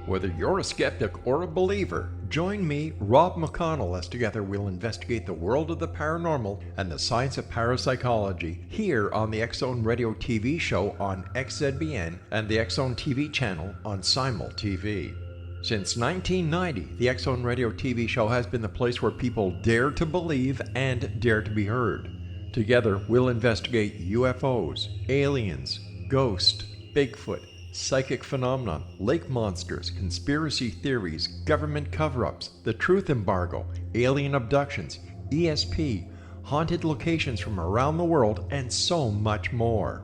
Whether you're a skeptic or a believer, join me, Rob McConnell, as together we'll investigate the world of the paranormal and the science of parapsychology here on the X-Zone Radio TV show on XZBN and the X-Zone TV channel on Simul TV. Since 1990, the X-Zone Radio TV show has been the place where people dare to believe and dare to be heard. Together, we'll investigate UFOs, aliens, ghosts, Bigfoot, psychic phenomenon, lake monsters, conspiracy theories, government cover-ups, the truth embargo, alien abductions, ESP, haunted locations from around the world, and so much more.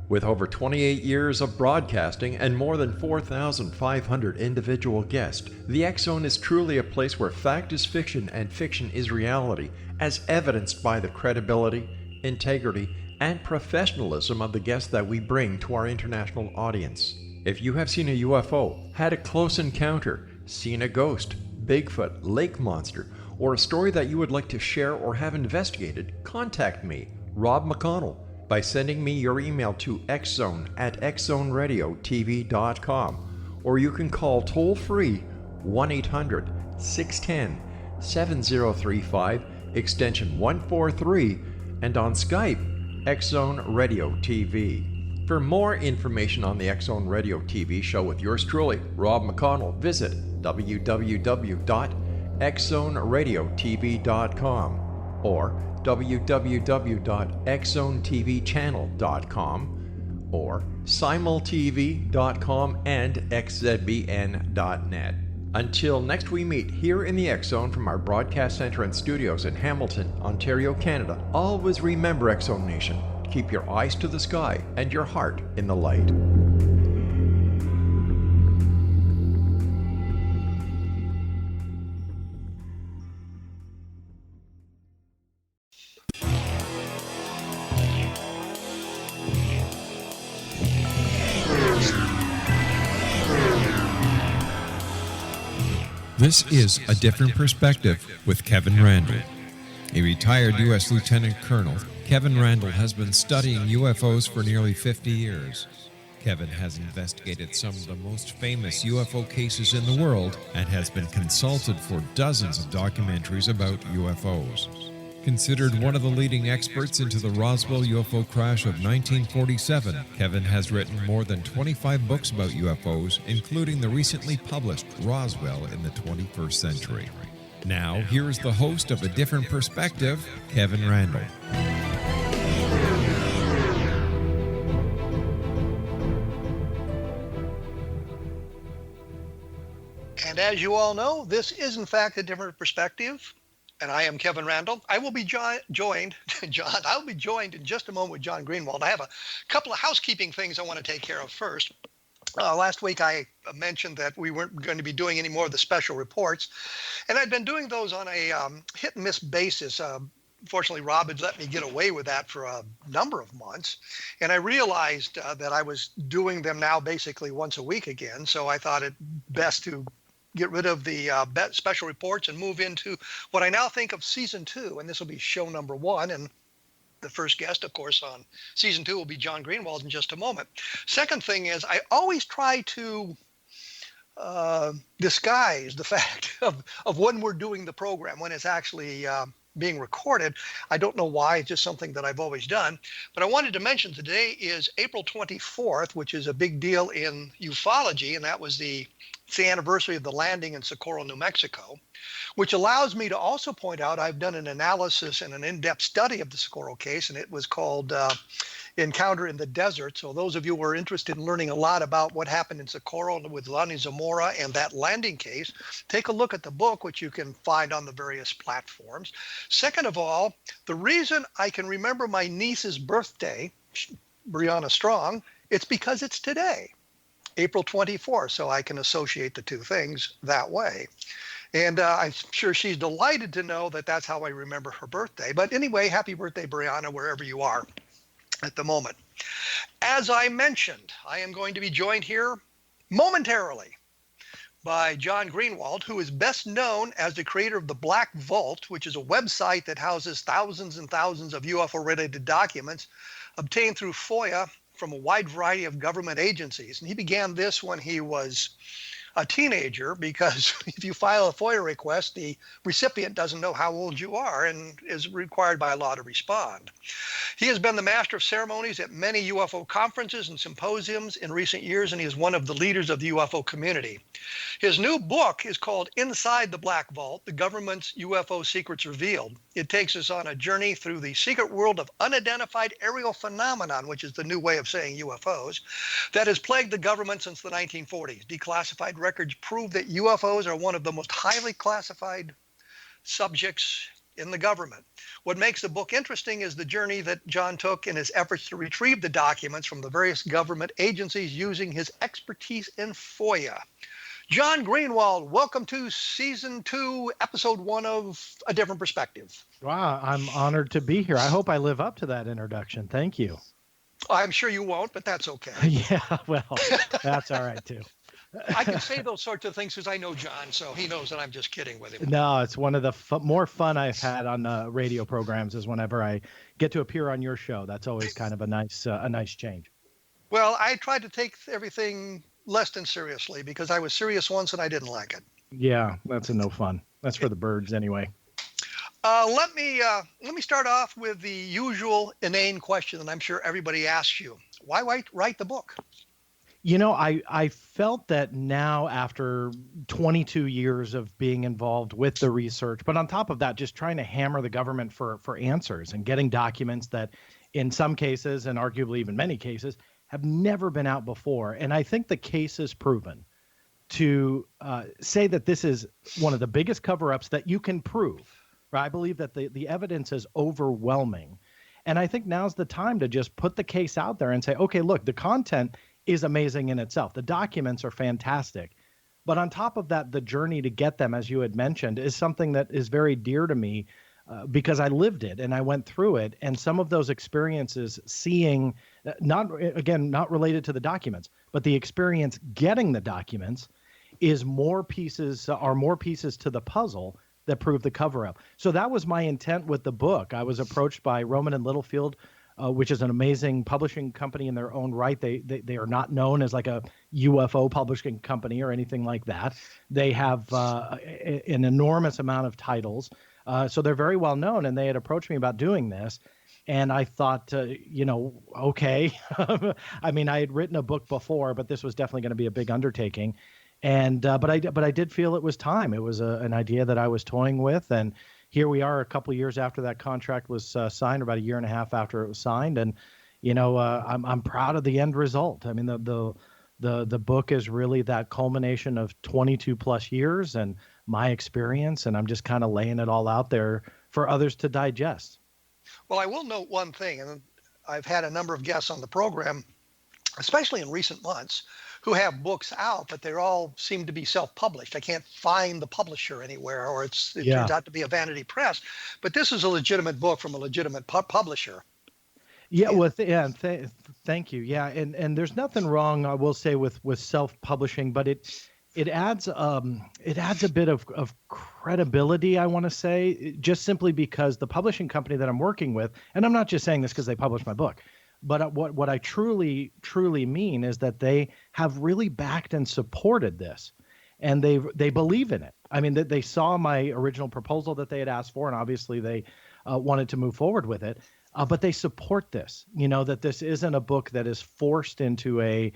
With over 28 years of broadcasting and more than 4,500 individual guests, the X-Zone is truly a place where fact is fiction and fiction is reality, as evidenced by the credibility, integrity, and professionalism of the guests that we bring to our international audience. If you have seen a UFO, had a close encounter, seen a ghost, Bigfoot, lake monster, or a story that you would like to share or have investigated, contact me, Rob McConnell, by sending me your email to xzone@xzoneradiotv.com, or you can call toll-free 1-800-610-7035, extension 143, and on Skype, X-Zone Radio TV. For more information on the X-Zone Radio TV show with yours truly, Rob McConnell, visit www.xzoneradiotv.com or www.xzonetvchannel.com or simultv.com and xzbn.net. Until next we meet here in the X-Zone from our broadcast center and studios in Hamilton, Ontario, Canada, always remember, X-Zone Nation, keep your eyes to the sky and your heart in the light. This is A Different Perspective with Kevin Randle. A retired U.S. Lieutenant Colonel, Kevin Randle has been studying UFOs for nearly 50 years. Kevin has investigated some of the most famous UFO cases in the world and has been consulted for dozens of documentaries about UFOs. Considered one of the leading experts into the Roswell UFO crash of 1947, Kevin has written more than 25 books about UFOs, including the recently published Roswell in the 21st Century. Now, here's the host of A Different Perspective, Kevin Randle. And as you all know, this is in fact A Different Perspective. And I am Kevin Randle. I will be joined in just a moment with John Greenwald. I have a couple of housekeeping things I want to take care of first. Last week I mentioned that we weren't going to be doing any more of the special reports, and I'd been doing those on a hit and miss basis. Fortunately, Rob had let me get away with that for a number of months, and I realized that I was doing them now basically once a week again, so I thought it best to get rid of the special reports and move into what I now think of season 2, and this will be show number 1, and the first guest, of course, on season 2 will be John Greenwald in just a moment. Second thing is, I always try to disguise the fact of when we're doing the program, when it's actually being recorded. I don't know why, it's just something that I've always done. But I wanted to mention today is April 24th, which is a big deal in ufology, and that was it's the anniversary of the landing in Socorro, New Mexico, which allows me to also point out I've done an analysis and an in-depth study of the Socorro case, and it was called Encounter in the Desert. So those of you who are interested in learning a lot about what happened in Socorro with Lonnie Zamora and that landing case, take a look at the book, which you can find on the various platforms. Second of all, the reason I can remember my niece's birthday, Brianna Strong, it's because it's today, April 24th, so I can associate the two things that way. And I'm sure she's delighted to know that that's how I remember her birthday. But anyway, happy birthday, Brianna, wherever you are at the moment. As I mentioned, I am going to be joined here momentarily by John Greenwald, who is best known as the creator of the Black Vault, which is a website that houses thousands and thousands of UFO-related documents obtained through FOIA from a wide variety of government agencies. And he began this when he was a teenager, because if you file a FOIA request, the recipient doesn't know how old you are and is required by law to respond. He has been the master of ceremonies at many UFO conferences and symposiums in recent years, and he is one of the leaders of the UFO community. His new book is called Inside the Black Vault, The Government's UFO Secrets Revealed. It takes us on a journey through the secret world of unidentified aerial phenomenon, which is the new way of saying UFOs, that has plagued the government since the 1940s. Declassified records prove that UFOs are one of the most highly classified subjects in the government. What makes the book interesting is the journey that John took in his efforts to retrieve the documents from the various government agencies using his expertise in FOIA. John Greenwald, welcome to Season 2, Episode 1 of A Different Perspective. Wow, I'm honored to be here. I hope I live up to that introduction. Thank you. I'm sure you won't, but that's okay. Yeah, well, that's all right, too. I can say those sorts of things because I know John, so he knows that I'm just kidding with him. No, it's one of the more fun I've had on radio programs is whenever I get to appear on your show. That's always kind of a nice change. Well, I tried to take everything less than seriously because I was serious once and I didn't like it. Yeah, that's no fun. That's for the birds anyway. Let me start off with the usual inane question that I'm sure everybody asks you. Why write the book? You know, I felt that now after 22 years of being involved with the research, but on top of that, just trying to hammer the government for answers and getting documents that in some cases and arguably even many cases have never been out before. And I think the case is proven to say that this is one of the biggest cover-ups that you can prove. Right? I believe that the evidence is overwhelming. And I think now's the time to just put the case out there and say, okay, look, the content is amazing in itself. The documents are fantastic. But on top of that, the journey to get them, as you had mentioned, is something that is very dear to me because I lived it and I went through it. And some of those experiences seeing, not related to the documents, but the experience getting the documents are more pieces to the puzzle that prove the cover-up. So that was my intent with the book. I was approached by Rowman and Littlefield, which is an amazing publishing company in their own right. They are not known as like a UFO publishing company or anything like that. They have an enormous amount of titles. So they're very well known, and they had approached me about doing this. And I thought, okay. I mean, I had written a book before, but this was definitely going to be a big undertaking. And but I did feel it was time. It was an idea that I was toying with, and here we are a couple of years after that contract was signed, about a year and a half after it was signed, and I'm proud of the end result. I mean, the book is really that culmination of 22 plus years and my experience, and I'm just kind of laying it all out there for others to digest. Well, I will note one thing, and I've had a number of guests on the program, especially in recent months, who have books out, but they all seem to be self-published. I can't find the publisher anywhere, or it turns out to be a vanity press. But this is a legitimate book from a legitimate publisher. Yeah, well, thank you. Yeah, and there's nothing wrong, I will say, with self-publishing, but it adds a bit of credibility, I want to say, just simply because the publishing company that I'm working with, and I'm not just saying this because they published my book, but what I truly mean is that they have really backed and supported this, and they believe in it. I mean, they saw my original proposal that they had asked for, and obviously they wanted to move forward with it. But they support this. That this isn't a book that is forced into a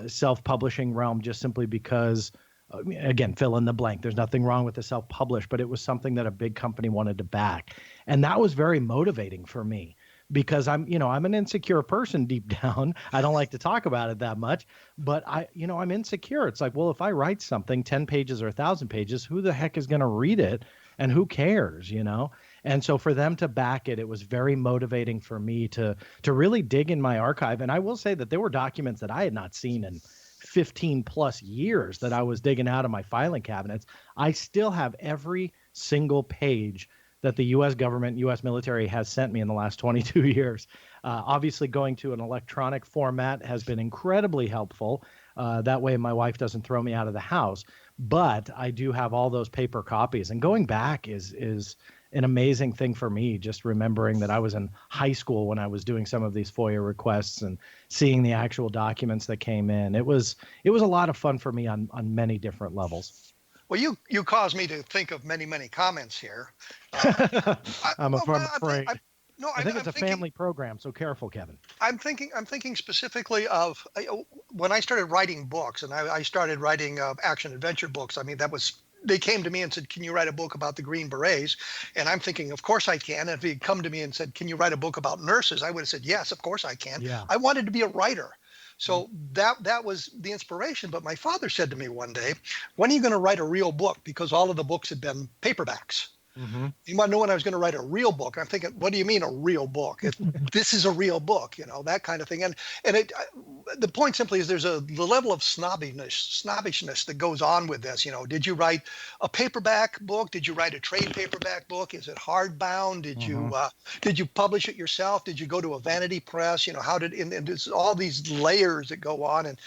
self-publishing realm just simply because. Again, fill in the blank. There's nothing wrong with the self-publish, but it was something that a big company wanted to back, and that was very motivating for me. Because I'm an insecure person deep down. I don't like to talk about it that much, but I'm insecure. It's like, well, if I write something 10 pages or 1,000 pages, who the heck is going to read it and who cares, And so for them to back it, it was very motivating for me to really dig in my archive. And I will say that there were documents that I had not seen in 15 plus years that I was digging out of my filing cabinets. I still have every single page that the U.S. government, U.S. military has sent me in the last 22 years. Obviously, going to an electronic format has been incredibly helpful. That way, my wife doesn't throw me out of the house. But I do have all those paper copies, and going back is an amazing thing for me, just remembering that I was in high school when I was doing some of these FOIA requests and seeing the actual documents that came in. It was a lot of fun for me on many different levels. Well, you caused me to think of many comments here. I'm afraid. I think it's I'm a family program, so careful, Kevin. I'm thinking specifically of when I started writing books, and I started writing action adventure books. I mean, they came to me and said, "Can you write a book about the Green Berets?" And I'm thinking, of course I can. And if he'd come to me and said, "Can you write a book about nurses?" I would have said, "Yes, of course I can." Yeah. I wanted to be a writer. So that was the inspiration. But my father said to me one day, "When are you going to write a real book?" Because all of the books had been paperbacks. Mm-hmm. You want to know when I was going to write a real book. I'm thinking, what do you mean a real book? This is a real book, that kind of thing. And the point simply is there's the level of snobbishness that goes on with this. Did you write a paperback book? Did you write a trade paperback book? Is it hardbound? Did you publish it yourself? Did you go to a vanity press? And there's all these layers that go on. And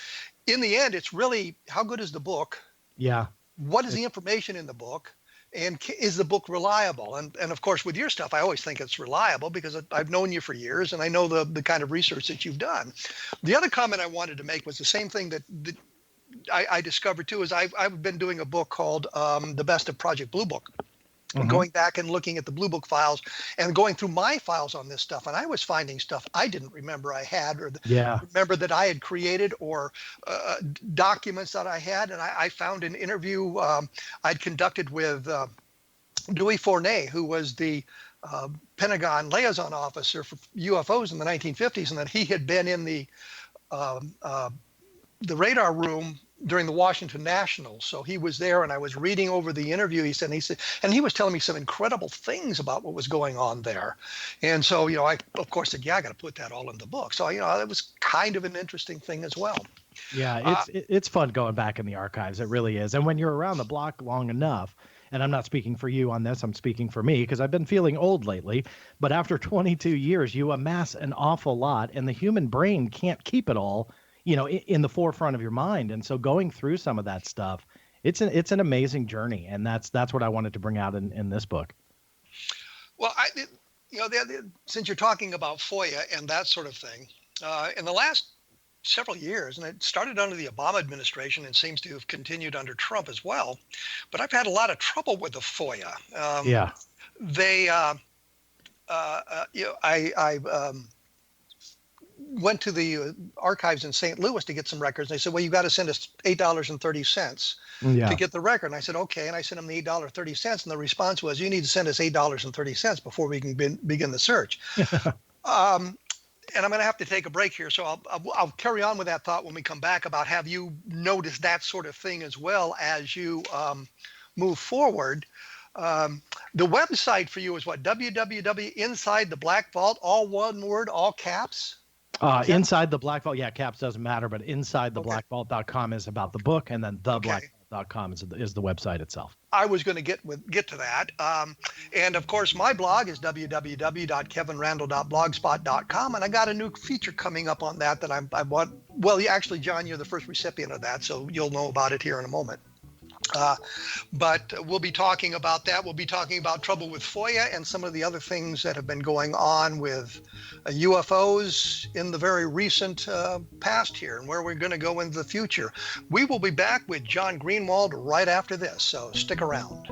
in the end, it's really, how good is the book? Yeah. What is the information in the book? And is the book reliable? And of course, with your stuff, I always think it's reliable because I've known you for years and I know the kind of research that you've done. The other comment I wanted to make was the same thing that I discovered too, is I've been doing a book called The Best of Project Blue Book. Mm-hmm. Going back and looking at the Blue Book files and going through my files on this stuff. And I was finding stuff I didn't remember I had or remember that I had created or documents that I had. And I found an interview I'd conducted with Louis Fournet, who was the Pentagon liaison officer for UFOs in the 1950s, and that he had been in the radar room during the Washington Nationals. So he was there and I was reading over the interview. He said, and he was telling me some incredible things about what was going on there. And so, I of course said, yeah, I got to put that all in the book. So, it was kind of an interesting thing as well. Yeah, it's fun going back in the archives. It really is. And when you're around the block long enough, and I'm not speaking for you on this, I'm speaking for me because I've been feeling old lately, but after 22 years, you amass an awful lot and the human brain can't keep it all in the forefront of your mind. And so going through some of that stuff, it's an amazing journey. And that's what I wanted to bring out in this book. Well, since you're talking about FOIA and that sort of thing, in the last several years, and it started under the Obama administration and seems to have continued under Trump as well, but I've had a lot of trouble with the FOIA. I went to the archives in St. Louis to get some records. They said, well, you got to send us $8.30 to get the record. And I said, okay. And I sent them the $8.30. And the response was, you need to send us $8.30 before we can begin the search. And I'm going to have to take a break here. So I'll carry on with that thought when we come back about have you noticed that sort of thing as well as you move forward. The website for you is what? www. Inside the Black Vault, all one word, all caps? Inside the Black Vault, caps doesn't matter, but insidetheblackvault.com is about the book, and then theblackvault.com is the website itself. I was going to get to that. And of course, my blog is www.kevinrandle.blogspot.com, and I got a new feature coming up on that I want. Well, actually, John, you're the first recipient of that, so you'll know about it here in a moment. But we'll be talking about that. We'll be talking about trouble with FOIA and some of the other things that have been going on with UFOs in the very recent past here and where we're going to go in the future. We will be back with John Greenwald right after this, so stick around.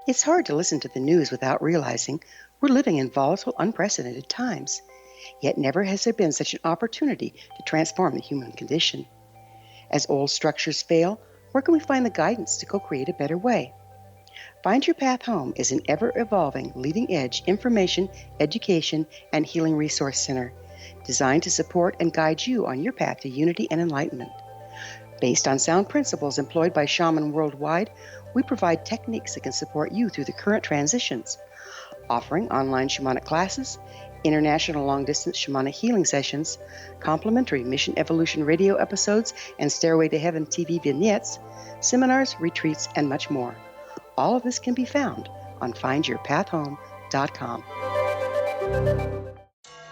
It's hard to listen to the news without realizing we're living in volatile, unprecedented times. Yet never has there been such an opportunity to transform the human condition. As old structures fail, where can we find the guidance to co-create a better way? Find Your Path Home is an ever-evolving, leading-edge information, education, and healing resource center designed to support and guide you on your path to unity and enlightenment. Based on sound principles employed by shaman worldwide, we provide techniques that can support you through the current transitions. offering online shamanic classes, international long-distance shamanic healing sessions, complimentary Mission Evolution radio episodes and Stairway to Heaven TV vignettes, seminars, retreats, and much more. All of this can be found on findyourpathhome.com.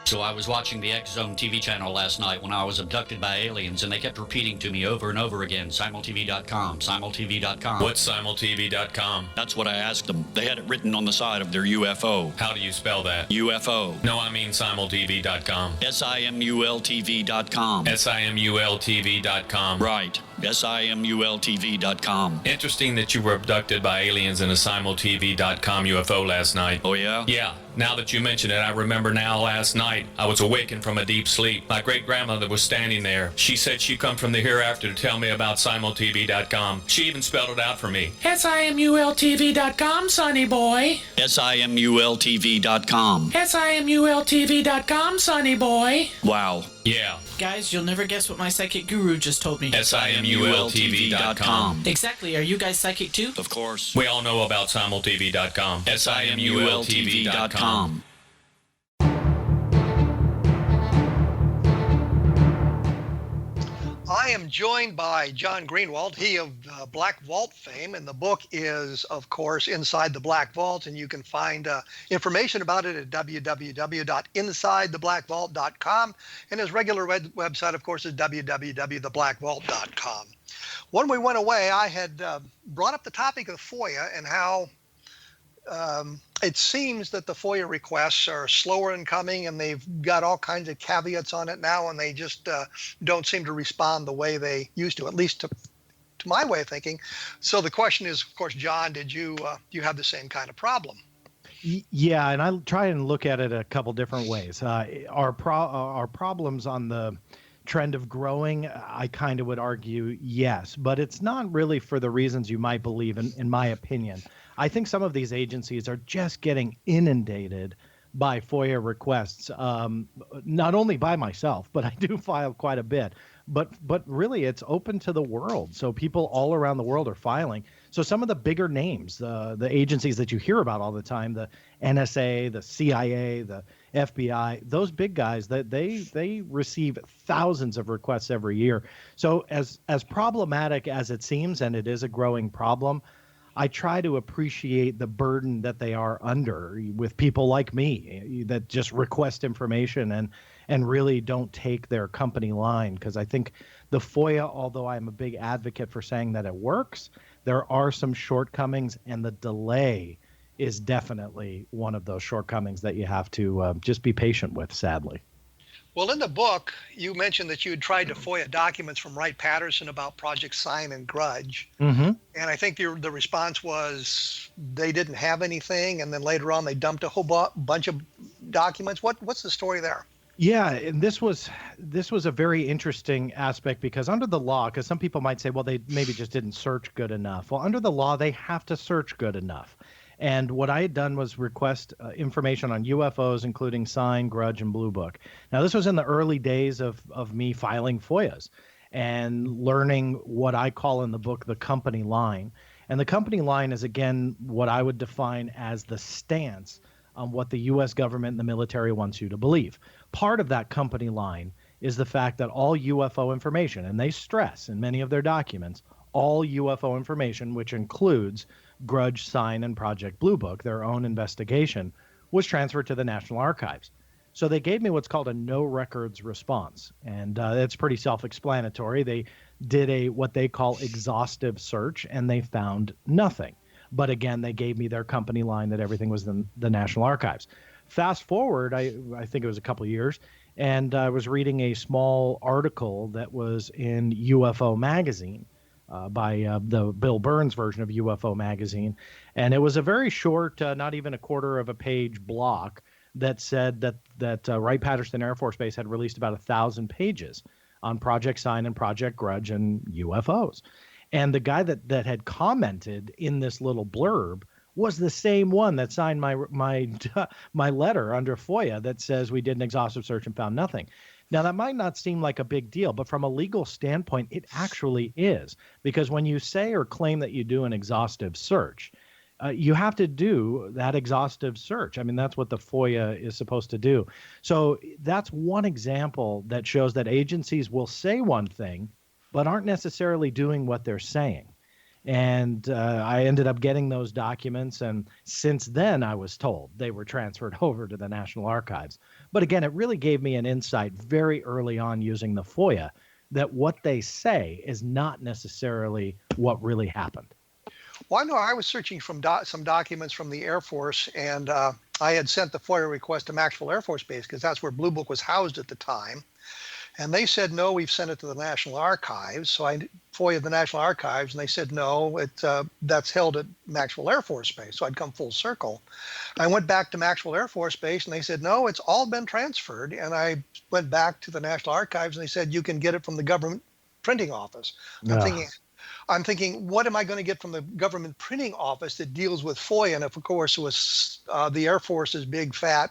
So I was watching the X Zone TV channel last night when I was abducted by aliens, and they kept repeating to me over and over again, simultv.com, simultv.com. What's simultv.com? That's what I asked them. They had it written on the side of their UFO. How do you spell that? UFO. No, I mean simultv.com. simultv.com. simultv.com. Right. simultv.com. Interesting that you were abducted by aliens in a simultv.com UFO last night. Oh, yeah? Yeah. Now that you mention it, I remember now last night I was awakened from a deep sleep. My great-grandmother was standing there. She said she'd come from the hereafter to tell me about simultv.com. She even spelled it out for me. simultv.com, sonny boy. simultv.com. simultv.com, sonny boy. Wow. Yeah. Guys, you'll never guess what my psychic guru just told me. simultv.com. Exactly. Are you guys psychic too? Of course. We all know about simultv.com. simultv.com. I am joined by John Greenwald, he of Black Vault fame, and the book is, of course, Inside the Black Vault, and you can find information about it at www.insidetheblackvault.com, and his regular website, of course, is www.theblackvault.com. When we went away, I had brought up the topic of FOIA and how it seems that the FOIA requests are slower in coming, and they've got all kinds of caveats on it now, and they just don't seem to respond the way they used to, at least to my way of thinking. So the question is, of course, John, do you have the same kind of problem? Yeah, and I try and look at it a couple different ways. Our problems on the trend of growing, I kind of would argue yes, but it's not really for the reasons you might believe, in my opinion. I think some of these agencies are just getting inundated by FOIA requests, not only by myself, but I do file quite a bit. But really, it's open to the world. So people all around the world are filing. So some of the bigger names, the agencies that you hear about all the time, the NSA, the CIA, the FBI, those big guys, that they receive thousands of requests every year. So as problematic as it seems, and it is a growing problem, I try to appreciate the burden that they are under with people like me that just request information and really don't take their company line. Because I think the FOIA, although I'm a big advocate for saying that it works, there are some shortcomings, and the delay is definitely one of those shortcomings that you have to just be patient with, sadly. Well, in the book, you mentioned that you had tried to FOIA documents from Wright-Patterson about Project Sign and Grudge. Mm-hmm. And I think the response was they didn't have anything, and then later on they dumped a whole bunch of documents. What's the story there? Yeah, and this was a very interesting aspect, because under the law, because some people might say, well, they maybe just didn't search good enough. Well, under the law, they have to search good enough. And what I had done was request information on UFOs, including Sign, Grudge, and Blue Book. Now, this was in the early days of me filing FOIAs and learning what I call in the book the company line. And the company line is, again, what I would define as the stance on what the U.S. government and the military wants you to believe. Part of that company line is the fact that all UFO information, and they stress in many of their documents, all UFO information, which includes Grudge, Sign, and Project Blue Book, their own investigation, was transferred to the National Archives. So they gave me what's called a no records response, and it's pretty self-explanatory. They did what they call exhaustive search, and they found nothing. But again, they gave me their company line that everything was in the National Archives. Fast forward, I think it was a couple of years, and I was reading a small article that was in UFO magazine, by the Bill Burns version of UFO magazine. And it was a very short, not even a quarter of a page block that said that Wright-Patterson Air Force Base had released about 1,000 pages on Project Sign and Project Grudge and UFOs. And the guy that had commented in this little blurb was the same one that signed my letter under FOIA that says we did an exhaustive search and found nothing. Now, that might not seem like a big deal, but from a legal standpoint, it actually is. Because when you say or claim that you do an exhaustive search, you have to do that exhaustive search. I mean, that's what the FOIA is supposed to do. So that's one example that shows that agencies will say one thing, but aren't necessarily doing what they're saying. And I ended up getting those documents. And since then, I was told they were transferred over to the National Archives. But again, it really gave me an insight very early on using the FOIA that what they say is not necessarily what really happened. Well, I know I was searching from some documents from the Air Force, and I had sent the FOIA request to Maxwell Air Force Base because that's where Blue Book was housed at the time. And they said, no, we've sent it to the National Archives. So I FOIA'd the National Archives, and they said, no, that's held at Maxwell Air Force Base. So I'd come full circle. I went back to Maxwell Air Force Base, and they said, no, it's all been transferred. And I went back to the National Archives, and they said, you can get it from the government printing office. I'm thinking, what am I going to get from the government printing office that deals with FOIA? And of course, it was the Air Force's big fat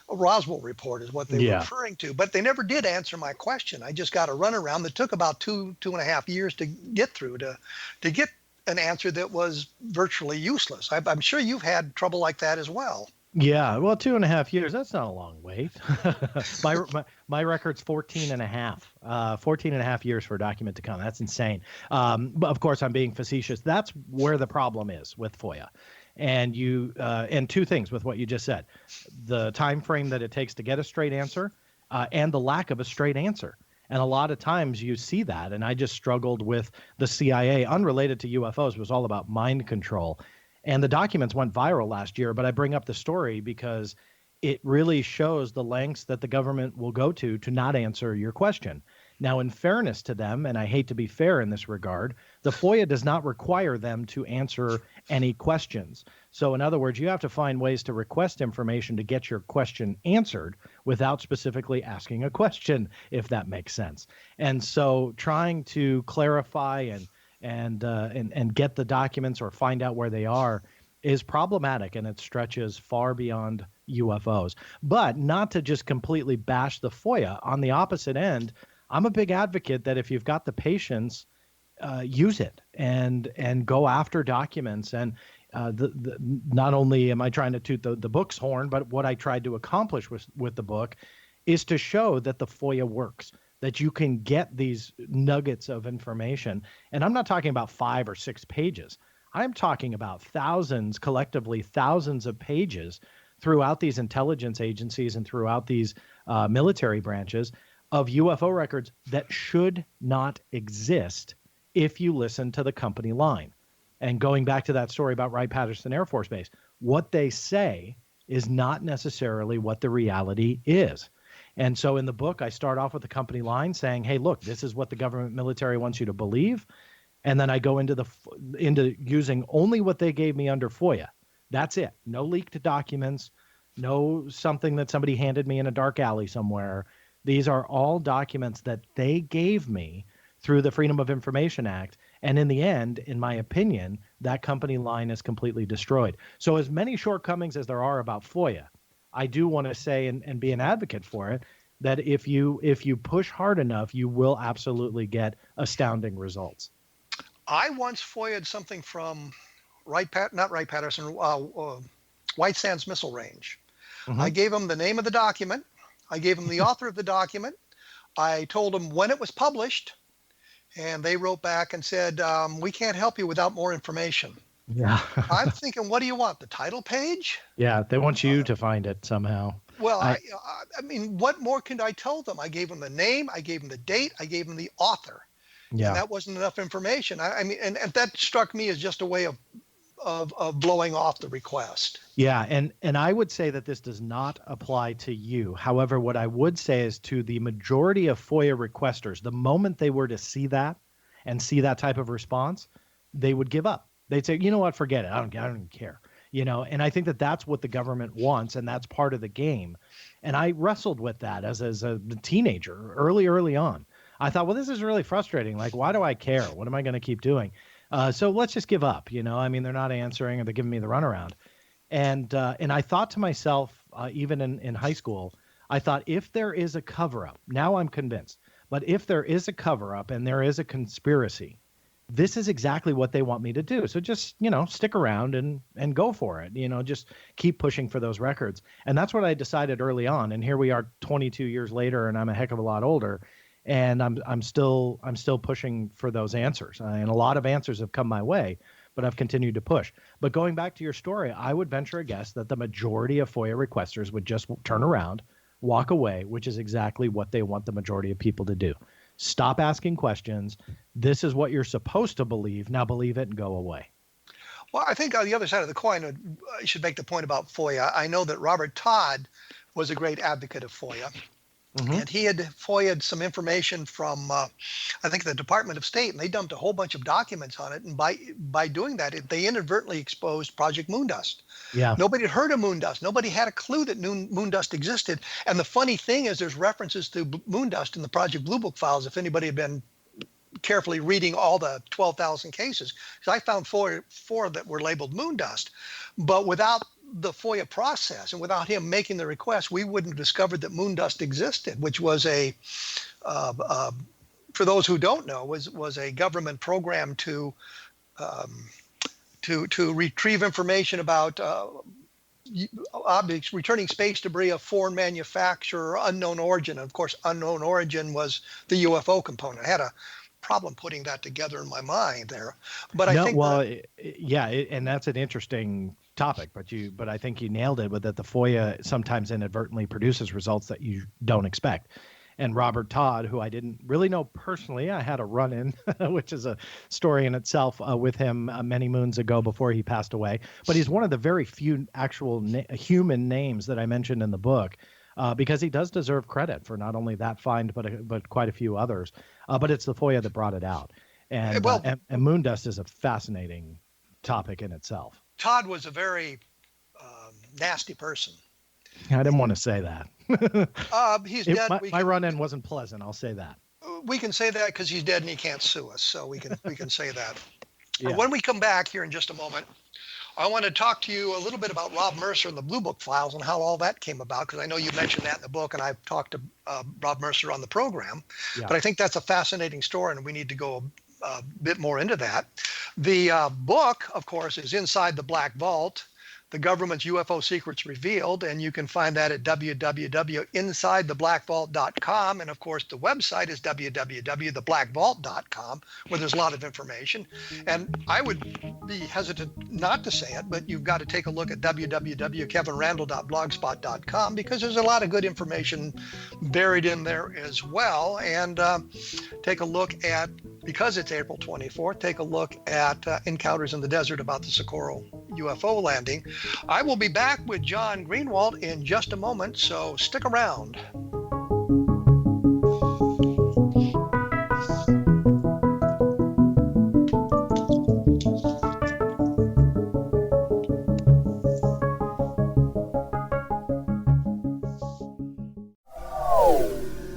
Roswell report is what they were referring to. But they never did answer my question. I just got a runaround that took about two and a half years to get through to get an answer that was virtually useless. I'm sure you've had trouble like that as well. Yeah, well, 2.5 years, that's not a long wait. my record's 14 and a half, 14 and a half years for a document to come. That's insane. But of course, I'm being facetious. That's where the problem is with FOIA. And and two things with what you just said: the time frame that it takes to get a straight answer, and the lack of a straight answer. And a lot of times you see that. And I just struggled with the CIA, unrelated to UFOs, was all about mind control. And the documents went viral last year, but I bring up the story because it really shows the lengths that the government will go to not answer your question. Now, in fairness to them, and I hate to be fair in this regard, the FOIA does not require them to answer any questions. So in other words, you have to find ways to request information to get your question answered without specifically asking a question, if that makes sense. And so trying to clarify and get the documents or find out where they are is problematic, and it stretches far beyond UFOs. But not to just completely bash the FOIA. On the opposite end, I'm a big advocate that if you've got the patience, use it and go after documents. And not only am I trying to toot the book's horn, but what I tried to accomplish with the book is to show that the FOIA works, that you can get these nuggets of information. And I'm not talking about 5 or 6 pages. I'm talking about collectively thousands of pages throughout these intelligence agencies and throughout these military branches of UFO records that should not exist if you listen to the company line. And going back to that story about Wright-Patterson Air Force Base, what they say is not necessarily what the reality is. And so in the book, I start off with the company line saying, hey, look, this is what the government military wants you to believe. And then I go into using only what they gave me under FOIA. That's it. No leaked documents, no something that somebody handed me in a dark alley somewhere. These are all documents that they gave me through the Freedom of Information Act. And in the end, in my opinion, that company line is completely destroyed. So as many shortcomings as there are about FOIA, I do want to say and be an advocate for it, that if you push hard enough, you will absolutely get astounding results. I once FOIA'd something from Wright-Patterson, White Sands Missile Range. Mm-hmm. I gave them the name of the document. I gave them the author of the document. I told them when it was published, and they wrote back and said, we can't help you without more information. Yeah. I'm thinking, what do you want? The title page? Yeah, they want you to find it somehow. Well, I mean, what more can I tell them? I gave them the name, I gave them the date, I gave them the author. Yeah. And that wasn't enough information. I mean, and that struck me as just a way of blowing off the request. Yeah, and I would say that this does not apply to you. However, what I would say is to the majority of FOIA requesters, the moment they were to see that and see that type of response, they would give up. They'd say, you know what, forget it. I don't even care. You know, and I think that that's what the government wants, and that's part of the game. And I wrestled with that as a teenager early on. I thought, well, this is really frustrating. Like, why do I care? What am I going to keep doing? So let's just give up. You know, I mean, they're not answering, or they're giving me the runaround. And I thought to myself, even in high school, I thought, if there is a cover-up, now I'm convinced, but if there is a cover-up and there is a conspiracy, this is exactly what they want me to do. So just, stick around and go for it. Just keep pushing for those records. And that's what I decided early on. And here we are 22 years later, and I'm a heck of a lot older. And I'm still pushing for those answers. And a lot of answers have come my way, but I've continued to push. But going back to your story, I would venture a guess that the majority of FOIA requesters would just turn around, walk away, which is exactly what they want the majority of people to do. Stop asking questions. This is what you're supposed to believe. Now believe it and go away. Well, I think on the other side of the coin, I should make the point about FOIA. I know that Robert Todd was a great advocate of FOIA. And he had FOIA'd some information from, I think, the Department of State, and they dumped a whole bunch of documents on it. And by doing that, they inadvertently exposed Project Moondust. Yeah. Nobody had heard of Moondust. Nobody had a clue that Moondust existed. And the funny thing is, there's references to Moondust in the Project Blue Book files, if anybody had been carefully reading all the 12,000 cases. Because I found four that were labeled Moondust. But without the FOIA process and without him making the request, we wouldn't have discovered that Moondust existed, which was for those who don't know, was a government program to retrieve information about objects returning space debris of foreign manufacture, unknown origin. And of course, unknown origin was the UFO component. I had a problem putting that together in my mind there, but I think and that's an interesting topic, but I think you nailed it with that. The FOIA sometimes inadvertently produces results that you don't expect. And Robert Todd, who I didn't really know personally, I had a run-in, which is a story in itself, with him many moons ago before he passed away. But he's one of the very few actual human names that I mentioned in the book, because he does deserve credit for not only that find, but quite a few others. But it's the FOIA that brought it out. And Moondust is a fascinating topic in itself. Todd was a very nasty person. I didn't want to say that. He's dead. My run-in wasn't pleasant. I'll say that. We can say that because he's dead and he can't sue us, so we can say that. Yeah. When we come back here in just a moment, I want to talk to you a little bit about Rob Mercer and the Blue Book files and how all that came about, because I know you mentioned that in the book, and I've talked to Rob Mercer on the program. Yeah. But I think that's a fascinating story, and we need to go a bit more into that. The book, of course, is Inside the Black Vault, The Government's UFO Secrets Revealed, and you can find that at www.insidetheblackvault.com. And of course, the website is www.theblackvault.com, where there's a lot of information. And I would be hesitant not to say it, but you've got to take a look at www.kevinrandle.blogspot.com, because there's a lot of good information buried in there as well. And take a look at, because it's April 24th, take a look at Encounters in the Desert about the Socorro UFO landing. I will be back with John Greenwald in just a moment, so stick around.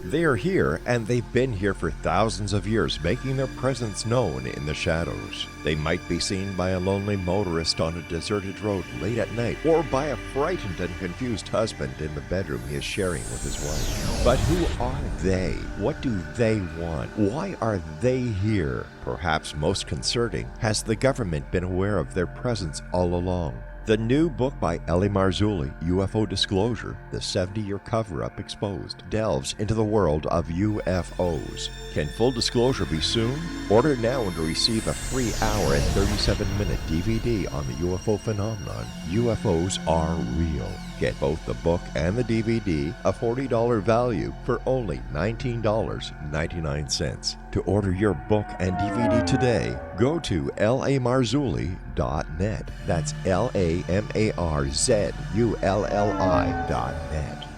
They are here, and they've been here for thousands of years, making their presence known in the shadows. They might be seen by a lonely motorist on a deserted road late at night, or by a frightened and confused husband in the bedroom he is sharing with his wife. But who are they? What do they want? Why are they here? Perhaps most concerning, has the government been aware of their presence all along? The new book by L.A. Marzulli, UFO Disclosure, the 70-year cover-up exposed, delves into the world of UFOs. Can full disclosure be soon? Order now and receive a free hour and 37-minute DVD on the UFO phenomenon. UFOs are real. Get both the book and the DVD, a $40 value, for only $19.99. To order your book and DVD today, go to lamarzulli.net. That's LAMARZULLI.net.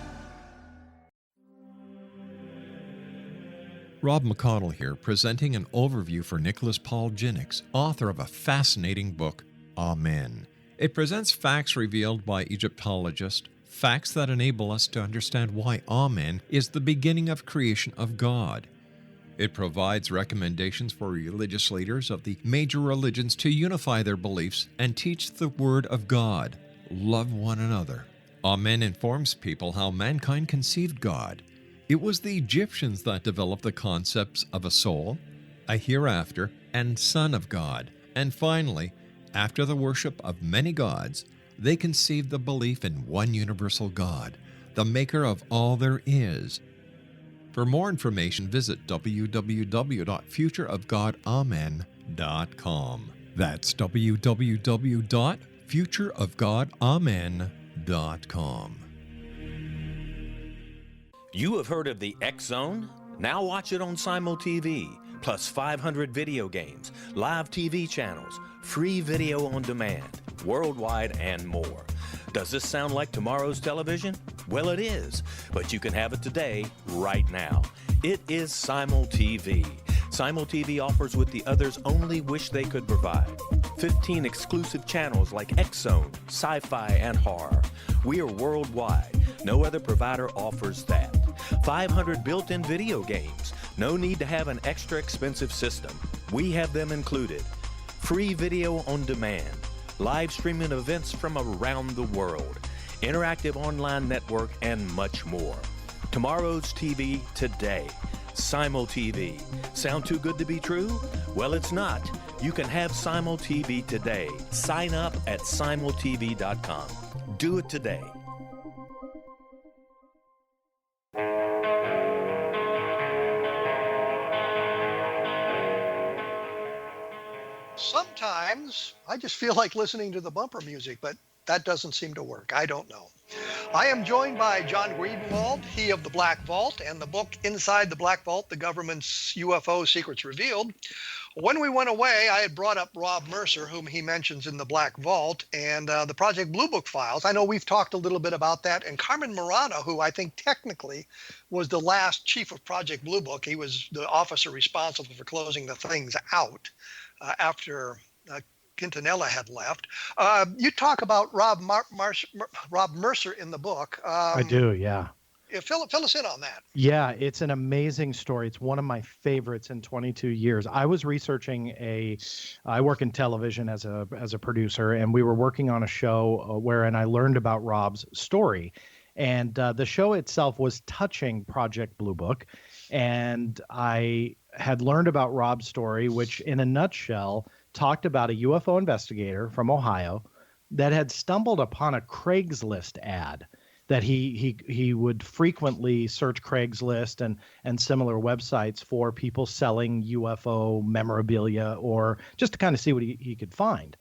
Rob McConnell here, presenting an overview for Nicholas Paul Jennings, author of a fascinating book, Amen. It presents facts revealed by Egyptologists, facts that enable us to understand why Amen is the beginning of creation of God. It provides recommendations for religious leaders of the major religions to unify their beliefs and teach the Word of God. Love one another. Amen informs people how mankind conceived God. It was the Egyptians that developed the concepts of a soul, a hereafter, and Son of God. And finally, after the worship of many gods, they conceived the belief in one universal God, the maker of all there is. For more information, visit www.futureofgodamen.com. That's www.futureofgodamen.com. You have heard of the X Zone? Now watch it on Simul TV, plus 500 video games, live TV channels, free video on demand, worldwide, and more. Does this sound like tomorrow's television? Well, it is, but you can have it today, right now. It is Simul TV. Simul TV offers what the others only wish they could provide. 15 exclusive channels like X Zone, sci-fi, and horror. We are worldwide. No other provider offers that. 500 built-in video games. No need to have an extra expensive system. We have them included. Free video on demand. Live streaming events from around the world. Interactive online network, and much more. Tomorrow's TV today. Simul TV. Sound too good to be true? Well, it's not. You can have Simul TV today. Sign up at simultv.com. Do it today. Sometimes I just feel like listening to the bumper music, but that doesn't seem to work. I don't know. I am joined by John Greenwald, he of the Black Vault, and the book Inside the Black Vault, the Government's UFO Secrets Revealed. When we went away, I had brought up Rob Mercer, whom he mentions in the Black Vault, and the Project Blue Book files. I know we've talked a little bit about that. And Carmen Marano, who I think technically was the last chief of Project Blue Book. He was the officer responsible for closing the things out after Quintanilla had left. You talk about Rob Mercer in the book. I do, yeah. Fill us in on that. Yeah, it's an amazing story. It's one of my favorites in 22 years. I was researching I work in television as a producer, and we were working on a show wherein I learned about Rob's story. And the show itself was touching Project Blue Book. And I had learned about Rob's story, which in a nutshell talked about a UFO investigator from Ohio that had stumbled upon a Craigslist ad that he would frequently search Craigslist and similar websites for people selling UFO memorabilia, or just to kind of see what he could find.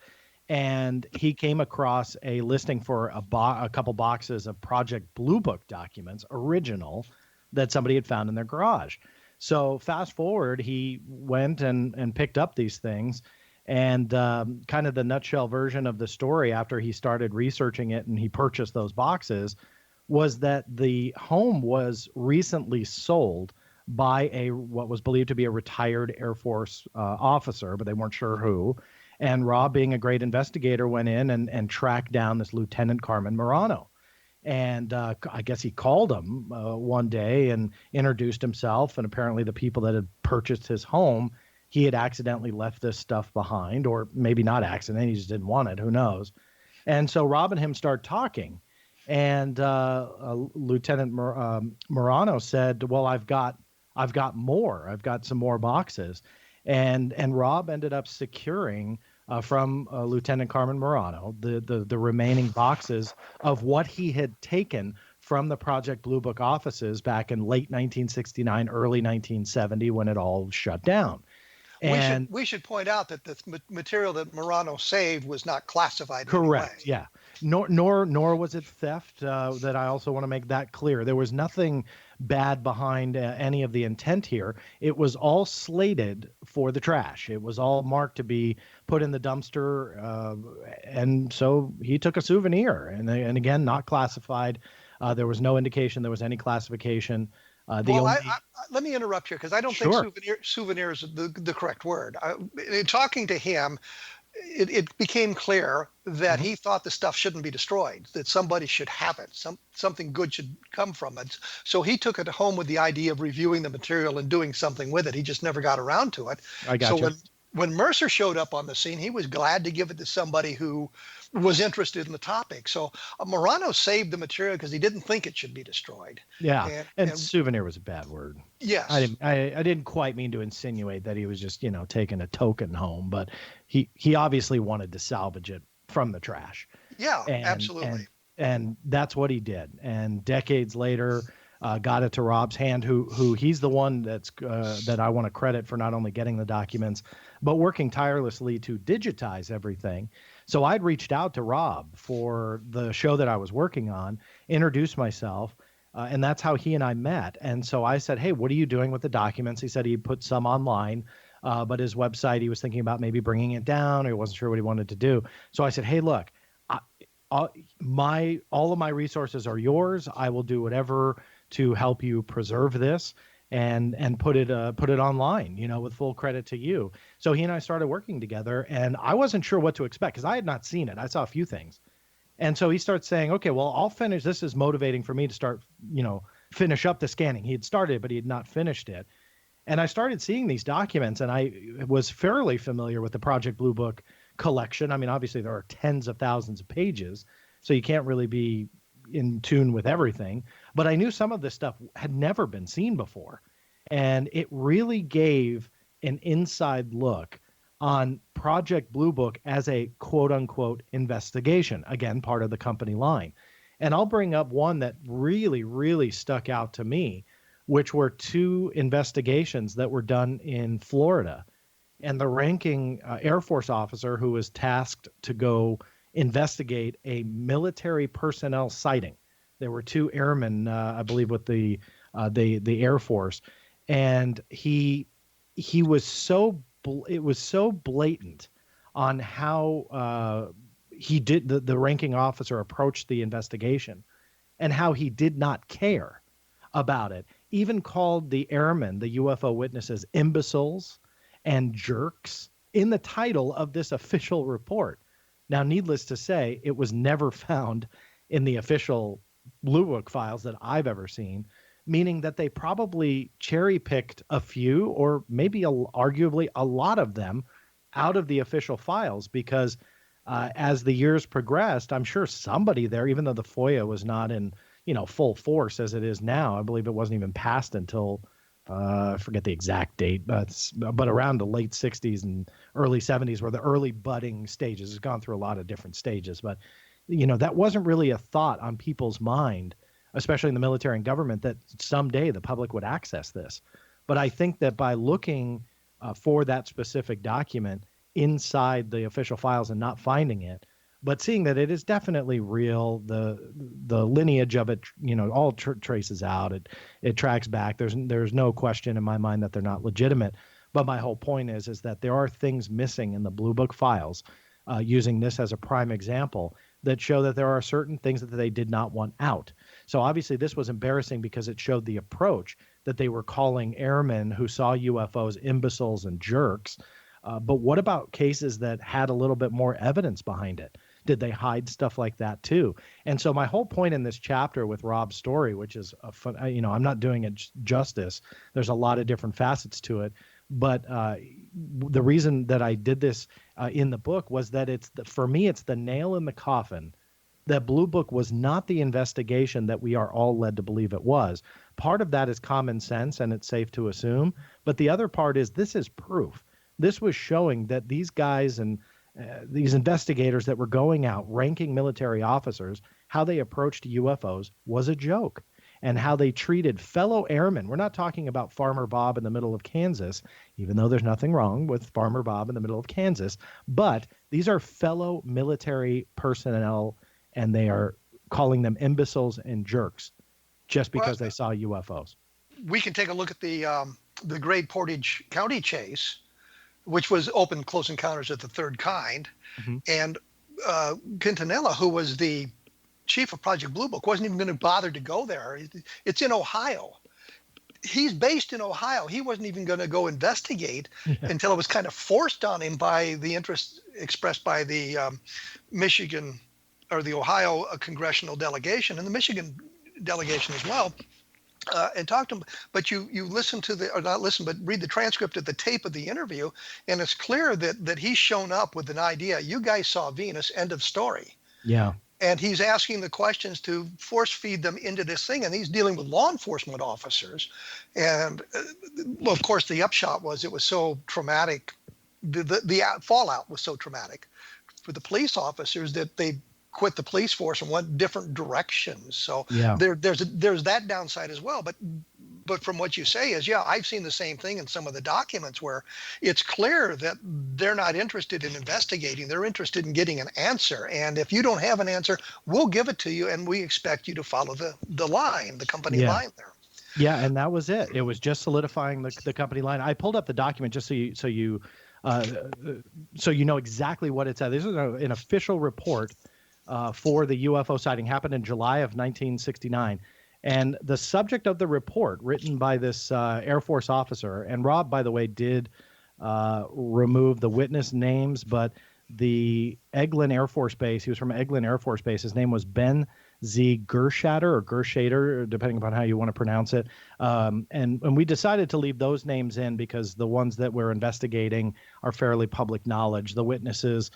And he came across a listing for a couple boxes of Project Blue Book documents, original, that somebody had found in their garage. So fast forward, he went and picked up these things. And kind of the nutshell version of the story after he started researching it and he purchased those boxes was that the home was recently sold by what was believed to be a retired Air Force officer, but they weren't sure who. And Rob, being a great investigator, went in and tracked down this Lieutenant Carmen Marano. And I guess he called him one day and introduced himself. And apparently the people that had purchased his home, he had accidentally left this stuff behind, or maybe not accidentally, he just didn't want it. Who knows? And so Rob and him start talking. And Lieutenant Marano said, well, I've got more. I've got some more boxes. And Rob ended up securing from Lieutenant Carmen Marano the remaining boxes of what he had taken from the Project Blue Book offices back in late 1969, early 1970, when it all shut down. And we should point out that the material that Marano saved was not classified. Correct. Yeah. Nor was it theft. That I also want to make that clear. There was nothing bad behind any of the intent here. It was all slated for the trash. It was all marked to be put in the dumpster. And so he took a souvenir, and again, not classified. There was no indication there was any classification. Let me interrupt here because I don't think souvenir is the correct word. In talking to him, it became clear that he thought the stuff shouldn't be destroyed, that somebody should have it, something good should come from it. So he took it home with the idea of reviewing the material and doing something with it. He just never got around to it. I got you. when Mercer showed up on the scene, he was glad to give it to somebody who was interested in the topic. So Morano saved the material because he didn't think it should be destroyed. Yeah, and souvenir was a bad word. Yes. I didn't quite mean to insinuate that he was just, taking a token home, but he obviously wanted to salvage it from the trash. Yeah, absolutely. And that's what he did. And decades later, got it to Rob's hand, who he's the one that I want to credit for not only getting the documents, but working tirelessly to digitize everything. So I'd reached out to Rob for the show that I was working on, introduced myself, and that's how he and I met. And so I said, hey, what are you doing with the documents? He said he put some online, but his website, he was thinking about maybe bringing it down, or he wasn't sure what he wanted to do. So I said, hey, look, all of my resources are yours. I will do whatever to help you preserve this and put it online, with full credit to you. So he and I started working together, and I wasn't sure what to expect because I had not seen it. I saw a few things. And so he starts saying, okay, well, I'll finish. This is motivating for me to start, finish up the scanning. He had started, but he had not finished it. And I started seeing these documents, and I was fairly familiar with the Project Blue Book collection. I mean, obviously there are tens of thousands of pages, so you can't really be in tune with everything, but I knew some of this stuff had never been seen before. And it really gave an inside look on Project Blue Book as a quote unquote investigation, again, part of the company line. And I'll bring up one that really, really stuck out to me, which were two investigations that were done in Florida. And the ranking Air Force officer who was tasked to go investigate a military personnel sighting. There were two airmen, I believe, with the Air Force, and he was it was so blatant on how he did the ranking officer approached the investigation, and how he did not care about it. Even called the airmen, the UFO witnesses, imbeciles and jerks in the title of this official report. Now, needless to say, it was never found in the official Blue Book files that I've ever seen, meaning that they probably cherry-picked a few, or maybe arguably a lot of them, out of the official files, because as the years progressed, I'm sure somebody there, even though the FOIA was not in full force as it is now, I believe it wasn't even passed until I forget the exact date, but around the late 60s and early 70s were the early budding stages. It's gone through a lot of different stages, but that wasn't really a thought on people's mind, especially in the military and government, that someday the public would access this. But I think that by looking for that specific document inside the official files and not finding it, but seeing that it is definitely real, the lineage of it, all traces out. It tracks back. There's no question in my mind that they're not legitimate. But my whole point is that there are things missing in the Blue Book files, using this as a prime example, that show that there are certain things that they did not want out. So obviously this was embarrassing because it showed the approach that they were calling airmen who saw UFOs imbeciles and jerks. But what about cases that had a little bit more evidence behind it? Did they hide stuff like that too? And so my whole point in this chapter with Rob's story, which is I'm not doing it justice. There's a lot of different facets to it. But the reason that I did this in the book was that for me, it's the nail in the coffin that Blue Book was not the investigation that we are all led to believe it was. Part of that is common sense, and it's safe to assume. But the other part is this is proof. This was showing that these guys and these investigators that were going out, ranking military officers, how they approached UFOs was a joke, and how they treated fellow airmen. We're not talking about Farmer Bob in the middle of Kansas, even though there's nothing wrong with Farmer Bob in the middle of Kansas, but these are fellow military personnel, and they are calling them imbeciles and jerks just because they saw UFOs. We can take a look at the Great Portage County chase, which was open close encounters of the third kind. Mm-hmm. And Quintanilla, who was the chief of Project Blue Book, wasn't even going to bother to go there. It's in Ohio. He's based in Ohio. He wasn't even going to go investigate until it was kind of forced on him by the interest expressed by the Michigan or the Ohio congressional delegation and the Michigan delegation as well. and talk to him. But you listen to the, or not listen, but read the transcript of the tape of the interview, and it's clear that he's shown up with an idea. You guys saw Venus, end of story. Yeah. And he's asking the questions to force feed them into this thing. And he's dealing with law enforcement officers. And well, of course, the upshot was it was so traumatic. The fallout was so traumatic for the police officers that they quit the police force and went different directions. So there's that downside as well. But from what you say is, yeah, I've seen the same thing in some of the documents where it's clear that they're not interested in investigating. They're interested in getting an answer. And if you don't have an answer, we'll give it to you, and we expect you to follow the line, the company line there. Yeah, and that was it. It was just solidifying the company line. I pulled up the document just so you know exactly what it said. This is an official report for the UFO sighting. Happened in July of 1969. And the subject of the report, written by this Air Force officer, and Rob, by the way, did remove the witness names, but the Eglin Air Force Base, he was from Eglin Air Force Base. His name was Ben Z. Gershader or Gershader, depending upon how you want to pronounce it. And we decided to leave those names in because the ones that we're investigating are fairly public knowledge. The witnesses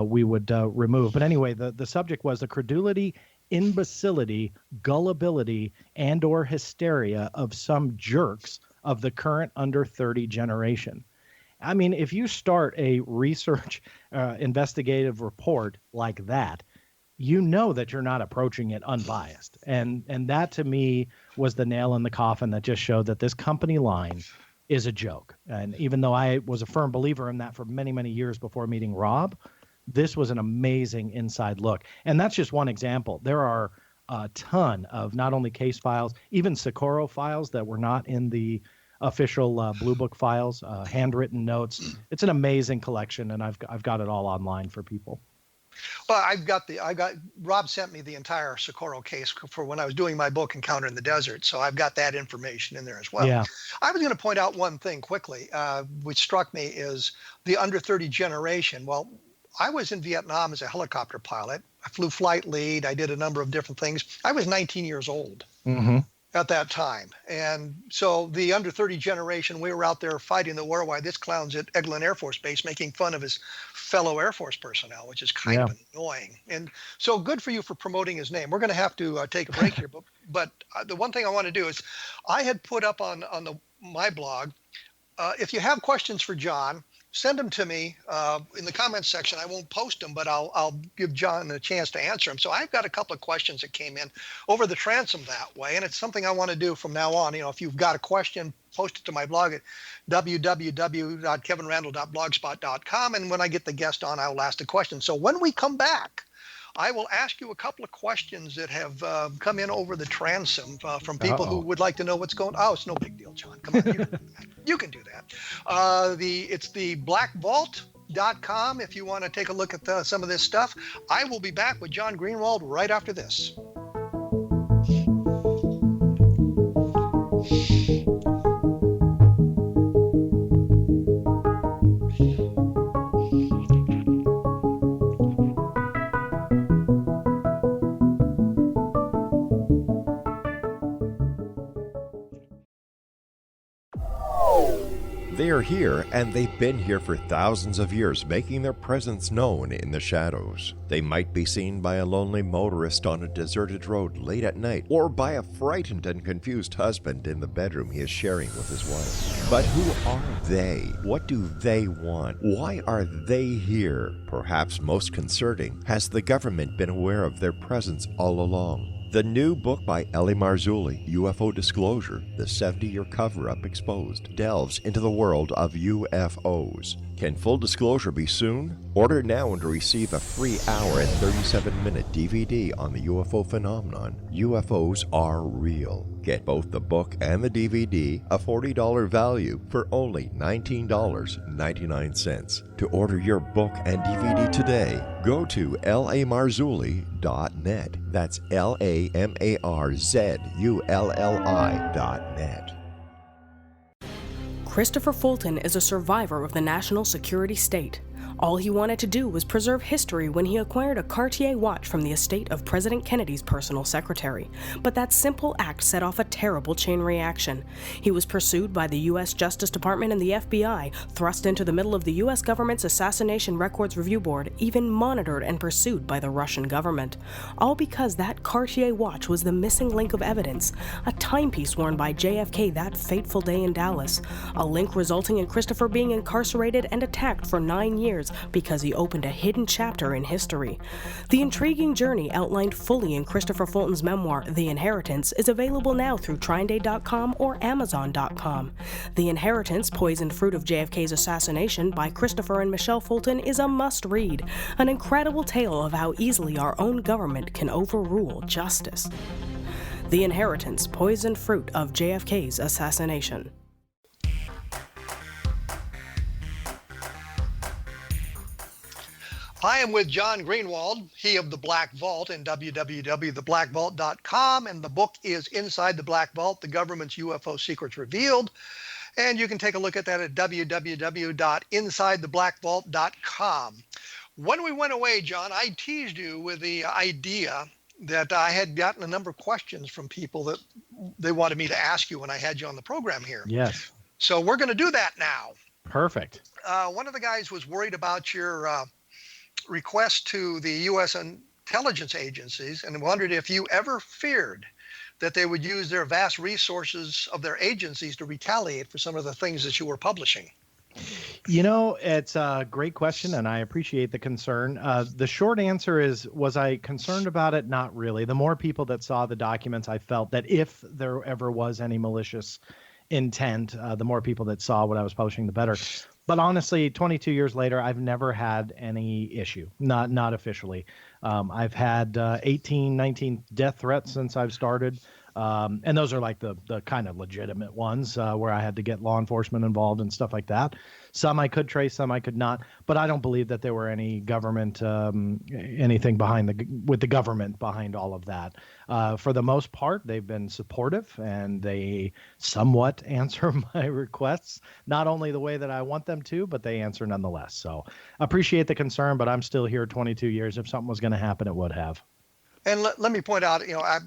we would remove. But anyway, the subject was the credulity, imbecility, gullibility, and or hysteria of some jerks of the current under 30 generation. I mean, if you start a research investigative report like that, you know that you're not approaching it unbiased. And that to me was the nail in the coffin that just showed that this company line is a joke. And even though I was a firm believer in that for many, many years before meeting Rob, this was an amazing inside look. And that's just one example. There are a ton of not only case files, even Socorro files that were not in the official Blue Book files, handwritten notes. It's an amazing collection, and I've got it all online for people. Well, Rob sent me the entire Socorro case for when I was doing my book, Encounter in the Desert. So I've got that information in there as well. Yeah. I was going to point out one thing quickly, which struck me is the under 30 generation. Well, I was in Vietnam as a helicopter pilot. I flew flight lead. I did a number of different things. I was 19 years old at that time. And so the under 30 generation, we were out there fighting the war while this clown's at Eglin Air Force Base making fun of his fellow Air Force personnel, which is kind of annoying. And so good for you for promoting his name. We're going to have to take a break here. But the one thing I want to do is I had put up on my blog, if you have questions for John, send them to me in the comments section. I won't post them, but I'll give John a chance to answer them. So I've got a couple of questions that came in over the transom that way, and it's something I want to do from now on. You know, if you've got a question, post it to my blog at www.kevinrandle.blogspot.com, and when I get the guest on, I will ask the question. So when we come back, I will ask you a couple of questions that have come in over the transom from people who would like to know what's going on. Oh, it's no big deal, John. Come on, you can do that. It's the blackvault.com if you want to take a look at some of this stuff. I will be back with John Greenwald right after this. They are here, and they've been here for thousands of years, making their presence known in the shadows. They might be seen by a lonely motorist on a deserted road late at night, or by a frightened and confused husband in the bedroom he is sharing with his wife. But who are they? What do they want? Why are they here? Perhaps most concerning, has the government been aware of their presence all along? The new book by Ellie Marzulli, UFO Disclosure, the 70-year cover-up exposed, delves into the world of UFOs. Can full disclosure be soon? Order now and receive a free hour and 37-minute DVD on the UFO phenomenon. UFOs are real. Get both the book and the DVD, a $40 value, for only $19.99. To order your book and DVD today, go to lamarzulli.net. That's LAMARZULLI.net. Christopher Fulton is a survivor of the national security state. All he wanted to do was preserve history when he acquired a Cartier watch from the estate of President Kennedy's personal secretary. But that simple act set off a terrible chain reaction. He was pursued by the U.S. Justice Department and the FBI, thrust into the middle of the U.S. government's Assassination Records Review Board, even monitored and pursued by the Russian government. All because that Cartier watch was the missing link of evidence, a timepiece worn by JFK that fateful day in Dallas, a link resulting in Christopher being incarcerated and attacked for 9 years because he opened a hidden chapter in history. The intriguing journey outlined fully in Christopher Fulton's memoir, The Inheritance, is available now through TrineDay.com or Amazon.com. The Inheritance, Poisoned Fruit of JFK's Assassination by Christopher and Michelle Fulton is a must-read, an incredible tale of how easily our own government can overrule justice. The Inheritance, Poisoned Fruit of JFK's Assassination. I am with John Greenwald, he of the Black Vault, and www.theblackvault.com, and the book is Inside the Black Vault, The Government's UFO Secrets Revealed. And you can take a look at that at www.insidetheblackvault.com. When we went away, John, I teased you with the idea that I had gotten a number of questions from people that they wanted me to ask you when I had you on the program here. Yes. So we're going to do that now. Perfect. One of the guys was worried about your request to the U.S. intelligence agencies and wondered if you ever feared that they would use their vast resources of their agencies to retaliate for some of the things that you were publishing. You know, it's a great question, and I appreciate the concern. The short answer is, was I concerned about it? Not really. The more people that saw the documents, I felt that if there ever was any malicious intent, the more people that saw what I was publishing, the better. But honestly, 22 years later, I've never had any issue, not officially. I've had 18, 19 death threats since I've started. And those are like the kind of legitimate ones where I had to get law enforcement involved and stuff like that. Some I could trace, some I could not. But I don't believe that there were any government, anything with the government behind all of that. For the most part, they've been supportive and they somewhat answer my requests, not only the way that I want them to, but they answer nonetheless. So appreciate the concern, but I'm still here 22 years. If something was going to happen, it would have. And let me point out, I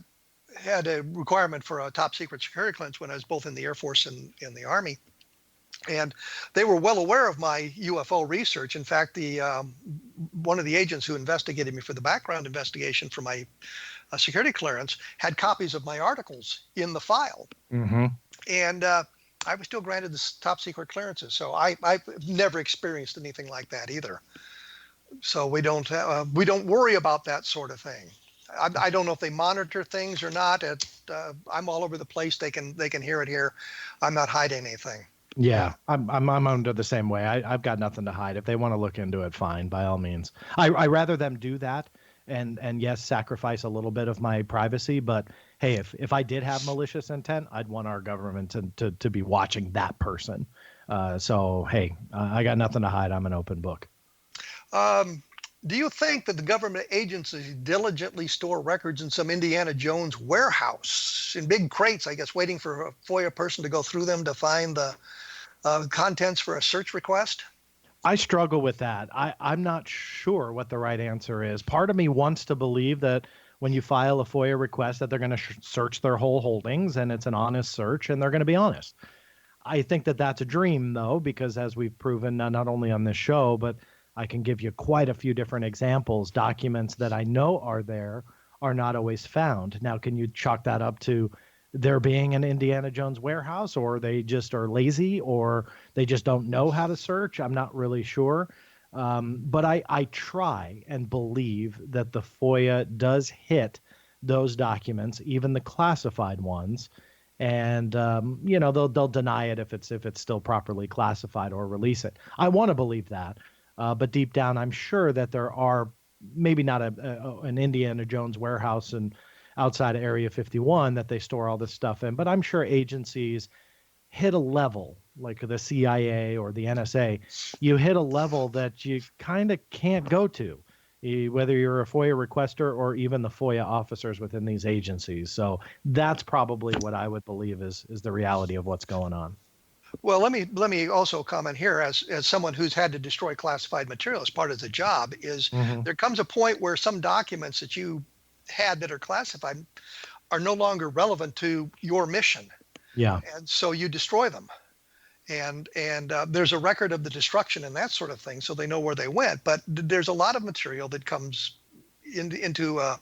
had a requirement for a top secret security clearance when I was both in the Air Force and in the Army. And they were well aware of my UFO research. In fact, one of the agents who investigated me for the background investigation for my security clearance had copies of my articles in the file. Mm-hmm. And I was still granted the top secret clearances. So I've never experienced anything like that either. So we don't worry about that sort of thing. I don't know if they monitor things or not. I'm all over the place. They can hear it here. I'm not hiding anything. Yeah, I'm under the same way. I've got nothing to hide. If they want to look into it, fine, by all means. I rather them do that and yes, sacrifice a little bit of my privacy. But hey, if I did have malicious intent, I'd want our government to be watching that person. So hey, I got nothing to hide. I'm an open book. Do you think that the government agencies diligently store records in some Indiana Jones warehouse in big crates, I guess, waiting for a FOIA person to go through them to find the contents for a search request? I struggle with that. I'm not sure what the right answer is. Part of me wants to believe that when you file a FOIA request that they're going to search their whole holdings and it's an honest search and they're going to be honest. I think that that's a dream, though, because as we've proven not only on this show, but I can give you quite a few different examples. Documents that I know are there are not always found. Now, can you chalk that up to there being an Indiana Jones warehouse, or they just are lazy, or they just don't know how to search? I'm not really sure. But I try and believe that the FOIA does hit those documents, even the classified ones. And, they'll deny it if it's still properly classified or release it. I want to believe that. But deep down, I'm sure that there are maybe not an Indiana Jones warehouse outside of Area 51 that they store all this stuff in. But I'm sure agencies hit a level, like the CIA or the NSA, you hit a level that you kind of can't go to, whether you're a FOIA requester or even the FOIA officers within these agencies. So that's probably what I would believe is the reality of what's going on. Well, let me also comment here as someone who's had to destroy classified material as part of the job is there comes a point where some documents that you had that are classified are no longer relevant to your mission. Yeah. And so you destroy them. And there's a record of the destruction and that sort of thing, so they know where they went. But there's a lot of material that comes into a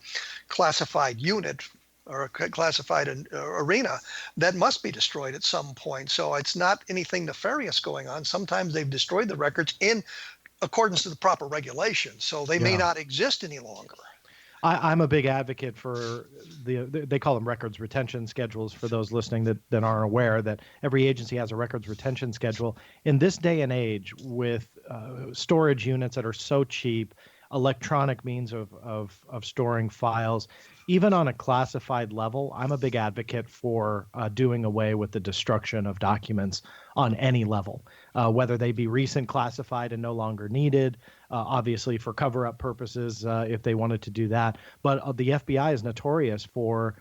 classified unit or a classified arena that must be destroyed at some point. So it's not anything nefarious going on. Sometimes they've destroyed the records in accordance to the proper regulations, so they may not exist any longer. I'm a big advocate for they call them records retention schedules for those listening that aren't aware that every agency has a records retention schedule. In this day and age with storage units that are so cheap, electronic means of storing files, even on a classified level, I'm a big advocate for doing away with the destruction of documents on any level, whether they be recent classified and no longer needed, obviously for cover-up purposes if they wanted to do that. But the FBI is notorious for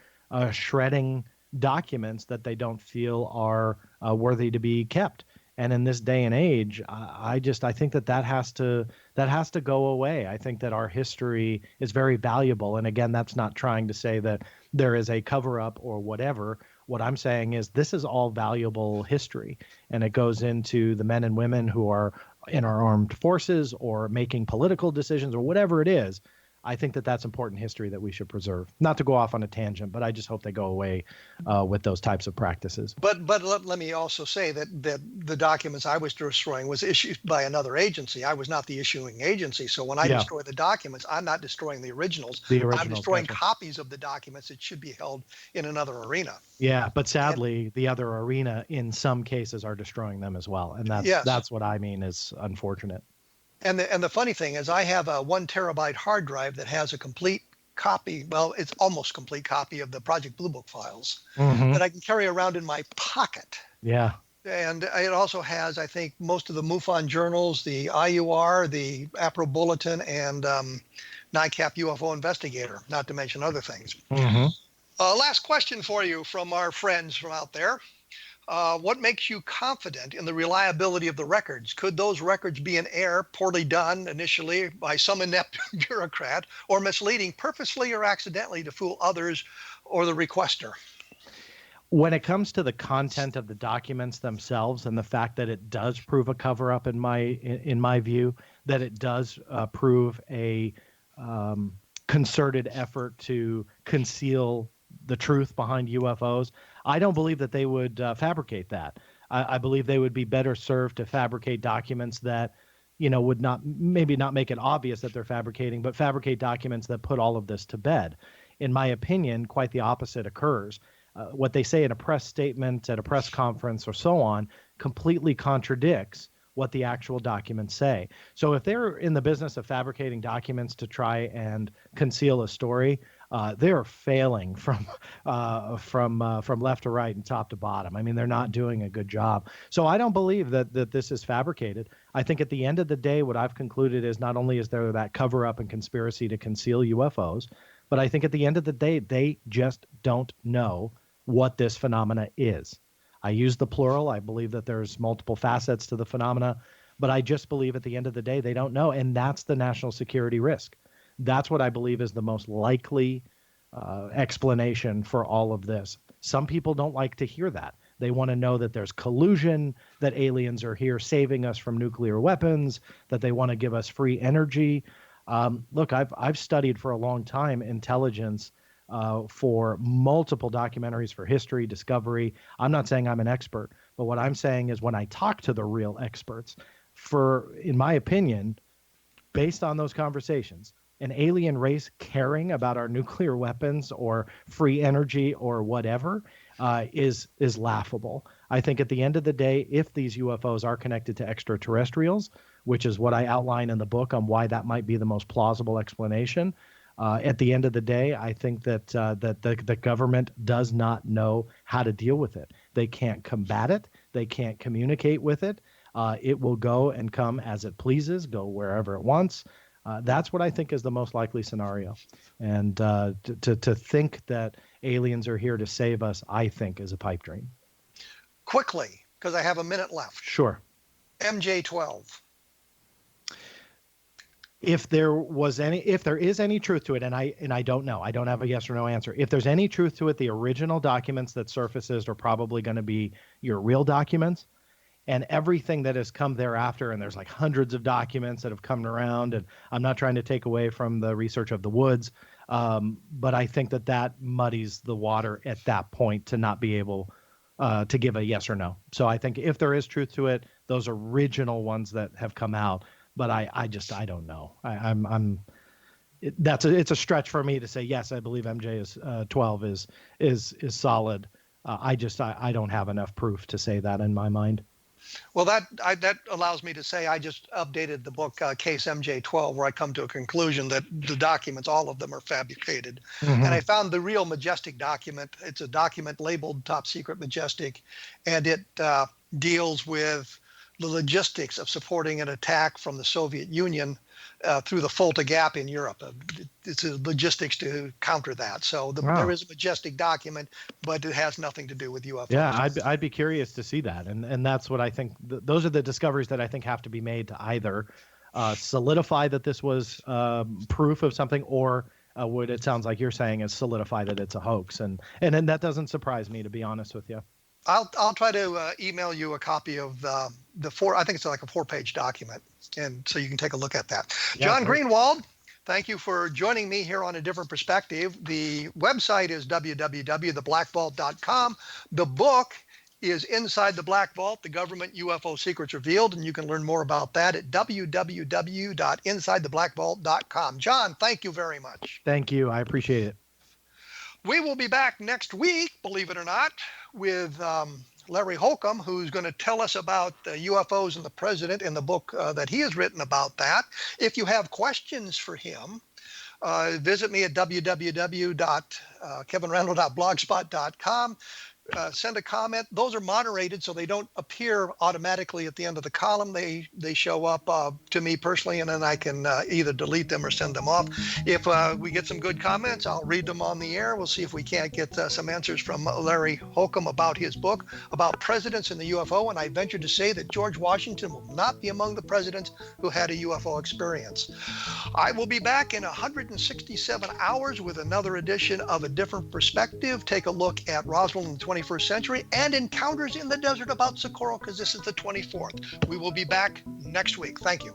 shredding documents that they don't feel are worthy to be kept. And in this day and age, I think that has to go away. I think that our history is very valuable. And again, that's not trying to say that there is a cover up or whatever. What I'm saying is this is all valuable history, and it goes into the men and women who are in our armed forces or making political decisions or whatever it is. I think that that's important history that we should preserve. Not to go off on a tangent, but I just hope they go away with those types of practices. But let me also say that the documents I was destroying was issued by another agency. I was not the issuing agency. So when I destroy the documents, I'm not destroying the originals. I'm destroying copies of the documents that should be held in another arena. Yeah, but sadly, the other arena in some cases are destroying them as well. And that's what I mean is unfortunate. And the funny thing is I have a 1 terabyte hard drive that has a complete copy, well, it's almost complete copy of the Project Blue Book files that I can carry around in my pocket. Yeah. And it also has, I think, most of the MUFON journals, the IUR, the APRO Bulletin, and NICAP UFO Investigator, not to mention other things. Last question for you from our friends from out there. What makes you confident in the reliability of the records? Could those records be in error, poorly done initially by some inept bureaucrat, or misleading purposely or accidentally to fool others or the requester? When it comes to the content of the documents themselves and the fact that it does prove a cover-up in my view, that it does prove a concerted effort to conceal the truth behind UFOs, I don't believe that they would fabricate that. I believe they would be better served to fabricate documents that, would maybe not make it obvious that they're fabricating, but fabricate documents that put all of this to bed. In my opinion, quite the opposite occurs. What they say in a press statement at a press conference or so on completely contradicts what the actual documents say. So if they're in the business of fabricating documents to try and conceal a story, they're failing from left to right and top to bottom. I mean, they're not doing a good job. So I don't believe that this is fabricated. I think at the end of the day, what I've concluded is not only is there that cover up and conspiracy to conceal UFOs, but I think at the end of the day, they just don't know what this phenomena is. I use the plural. I believe that there's multiple facets to the phenomena, but I just believe at the end of the day, they don't know. And that's the national security risk. That's what I believe is the most likely explanation for all of this. Some people don't like to hear that. They want to know that there's collusion, that aliens are here saving us from nuclear weapons, that they want to give us free energy. Look, I've studied for a long time intelligence for multiple documentaries for history, discovery. I'm not saying I'm an expert, but what I'm saying is when I talk to the real experts, in my opinion, based on those conversations, an alien race caring about our nuclear weapons or free energy or whatever is laughable. I think at the end of the day, if these UFOs are connected to extraterrestrials, which is what I outline in the book on why that might be the most plausible explanation, at the end of the day, I think that the government does not know how to deal with it. They can't combat it. They can't communicate with it. It will go and come as it pleases, go wherever it wants. That's what I think is the most likely scenario. And to think that aliens are here to save us, I think, is a pipe dream. Quickly, because I have a minute left. Sure. MJ12. If there is any truth to it, and I don't know, I don't have a yes or no answer. If there's any truth to it, the original documents that surfaces are probably going to be your real documents, and everything that has come thereafter, and there's like hundreds of documents that have come around, and I'm not trying to take away from the research of the Woods, but I think that muddies the water at that point to not be able to give a yes or no. So I think if there is truth to it, those original ones that have come out. But I don't know. It's a stretch for me to say yes. I believe MJ is 12 is solid. I don't have enough proof to say that in my mind. Well, that allows me to say I just updated the book Case MJ12, where I come to a conclusion that the documents, all of them, are fabricated. And I found the real Majestic document. It's a document labeled Top Secret Majestic, and it deals with the logistics of supporting an attack from the Soviet Union through the Fulda Gap in Europe. It's a logistics to counter that. So there is a Majestic document, but it has nothing to do with UFOs. Yeah, I'd be curious to see that. And that's what I think. Those are the discoveries that I think have to be made to either solidify that this was proof of something, or what it sounds like you're saying is solidify that it's a hoax. And then that doesn't surprise me, to be honest with you. I'll try to email you a copy of the I think it's like a 4-page document, and so you can take a look at that. Yeah, John Greenwald, thank you for joining me here on A Different Perspective. The website is www.theblackvault.com. The book is Inside the Black Vault, The Government UFO Secrets Revealed, and you can learn more about that at www.insidetheblackvault.com. John, thank you very much. Thank you. I appreciate it. We will be back next week, believe it or not, with Larry Holcomb, who's going to tell us about UFOs and the president in the book that he has written about that. If you have questions for him, visit me at www.kevinrandle.blogspot.com. Send a comment. Those are moderated, so they don't appear automatically at the end of the column. They show up to me personally, and then I can either delete them or send them off. If we get some good comments, I'll read them on the air. We'll see if we can't get some answers from Larry Holcomb about his book about presidents and the UFO. And I venture to say that George Washington will not be among the presidents who had a UFO experience. I will be back in 167 hours with another edition of A Different Perspective. Take a look at Roswell in the 21st century and encounters in the desert about Socorro, because this is the 24th. We will be back next week. Thank you.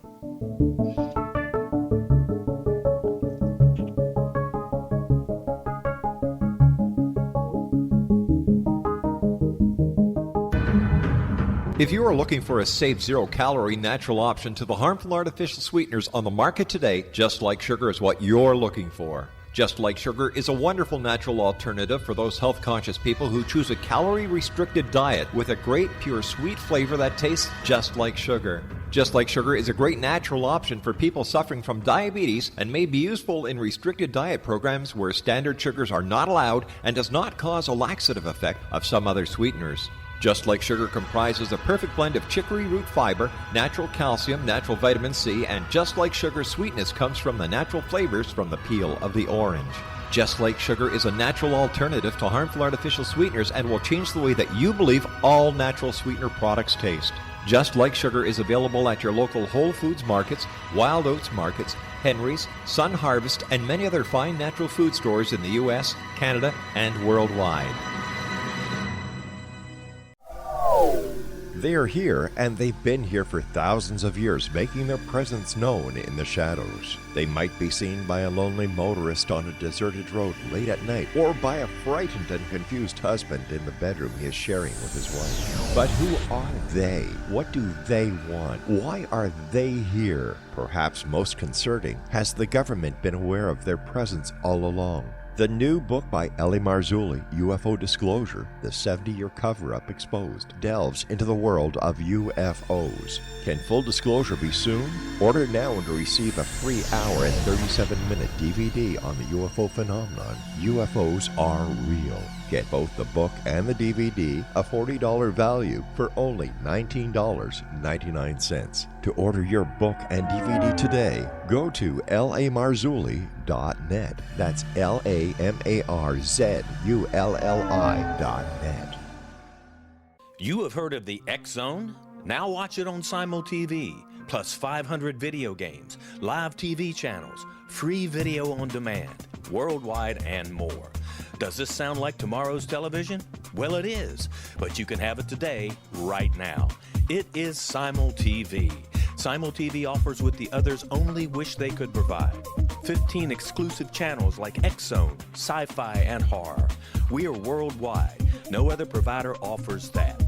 If you are looking for a safe, zero-calorie natural option to the harmful artificial sweeteners on the market today, Just Like Sugar is what you're looking for. Just Like Sugar is a wonderful natural alternative for those health-conscious people who choose a calorie-restricted diet with a great, pure, sweet flavor that tastes just like sugar. Just Like Sugar is a great natural option for people suffering from diabetes and may be useful in restricted diet programs where standard sugars are not allowed and does not cause a laxative effect of some other sweeteners. Just Like Sugar comprises a perfect blend of chicory root fiber, natural calcium, natural vitamin C, and Just Like Sugar's sweetness comes from the natural flavors from the peel of the orange. Just Like Sugar is a natural alternative to harmful artificial sweeteners and will change the way that you believe all natural sweetener products taste. Just Like Sugar is available at your local Whole Foods markets, Wild Oats markets, Henry's, Sun Harvest, and many other fine natural food stores in the U.S., Canada, and worldwide. They are here, and they've been here for thousands of years, making their presence known in the shadows. They might be seen by a lonely motorist on a deserted road late at night, or by a frightened and confused husband in the bedroom he is sharing with his wife. But who are they? What do they want? Why are they here? Perhaps most concerning, has the government been aware of their presence all along? The new book by Ellie Marzulli, UFO Disclosure, the 70-year cover-up exposed, delves into the world of UFOs. Can full disclosure be soon? Order now and receive a free hour and 37-minute DVD on the UFO phenomenon. UFOs are real. Get both the book and the DVD, a $40 value, for only $19.99. To order your book and DVD today, go to lamarzulli.net. That's LAMARZULLI.net. You have heard of the X Zone? Now watch it on Simul TV, plus 500 video games, live TV channels, free video on demand, worldwide, and more. Does this sound like tomorrow's television? Well, it is, but you can have it today, right now. It is Simul TV. Simul TV offers what the others only wish they could provide. 15 exclusive channels like X Zone, sci-fi, and horror. We are worldwide. No other provider offers that.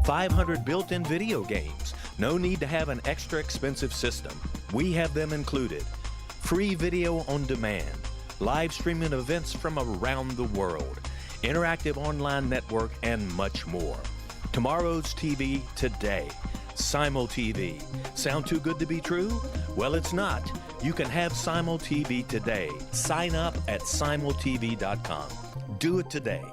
500 built-in video games. No need to have an extra expensive system. We have them included. Free video on demand. Live streaming events from around the world. Interactive online network, and much more. Tomorrow's TV today. Simul TV. Sound too good to be true? Well, it's not. You can have Simul TV today. Sign up at simultv.com. Do it today.